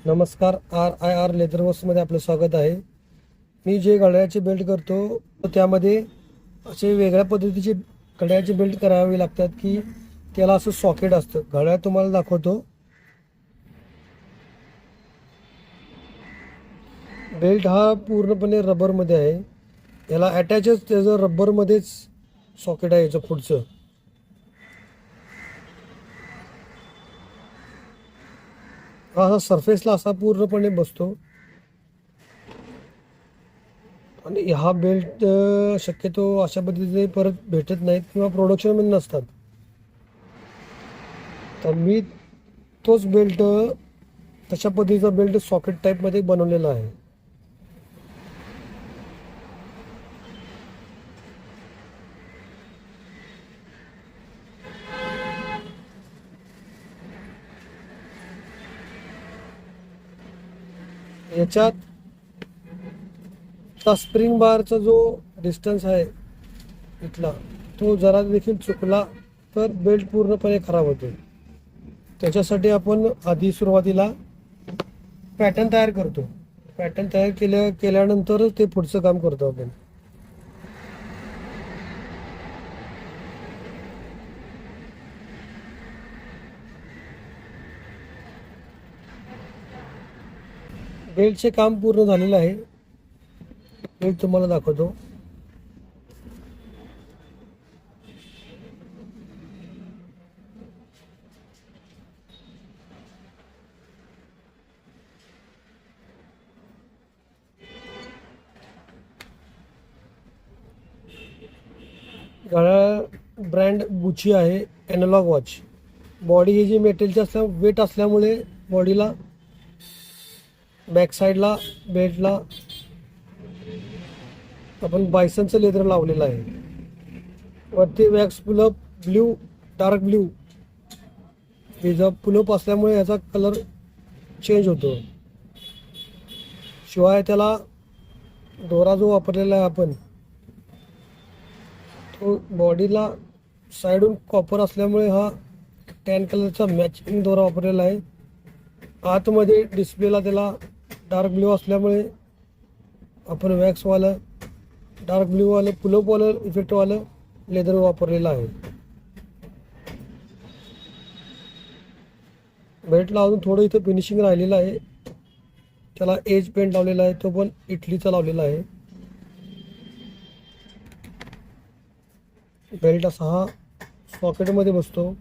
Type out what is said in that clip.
नमस्कार. RIR leather वर्क्समध्ये आपलं स्वागत आहे. मी जे घड्याळाचे बेल्ट करतो त्यामध्ये असे वेगळ्या पद्धतीचे घड्याळाचे बेल्ट करावे लागतात की त्याला असं सॉकेट असतं. घड्याळ तुम्हाला दाखवतो. बेल्ट हा पूर्णपणे रबरमध्ये आहे. याला अटॅचच त्याचं रबरमध्येच सॉकेट आहे याचं पुढचं. हा असा सरफेसला असा पूर्णपणे बसतो आणि हा बेल्ट शक्यतो अशा पद्धतीने परत भेटत नाहीत किंवा प्रोडक्शनमध्ये नसतात. तर मी तोच बेल्ट तशा पद्धतीचा बेल्ट सॉकेट टाईपमध्ये बनवलेला आहे. याच्यात स्प्रिंग बारचा जो डिस्टन्स आहे इथला तो जरा देखील चुकला तर बेल्ट पूर्णपणे खराब होतो. त्याच्यासाठी आपण आधी सुरुवातीला पॅटर्न तयार करतो. पॅटर्न तयार केल्यानंतर ते पुढचं काम करतो आपण. बेल्टचे काम पूर्ण झालेलं आहे. बेल्ट तुम्हाला दाखवतो. घड्याळ ब्रँड गुची आहे. Analog watch. बॉडी ही जी मेटलची वेट असल्यामुळे बॉडीला बॅक साईडला बेल्टला आपण बायसनचं लेदर लावलेलं आहे. वरती wax pull up blue, dark blue हे जर पुलअप असल्यामुळे याचा कलर चेंज होतो. शिवाय त्याला दोरा जो वापरलेला आहे आपण तो बॉडीला साईडून कॉपर असल्यामुळे हा टॅन कलरचा मॅचिंग दोरा वापरलेला आहे. आतमध्ये डिस्प्लेला त्याला डार्क ब्ल्यू असल्यामुळे आपण वॅक्सवालं डार्क ब्ल्यूवालं पुलअपवालं इफेक्टवालं लेदर वापरलेलं आहे. बेल्टला अजून थोडं इथं फिनिशिंग राहिलेलं आहे. त्याला एज पेंट लावलेला आहे, तो पण इटलीचा लावलेला आहे. बेल्ट असा हा सॉकेटमध्ये बसतो.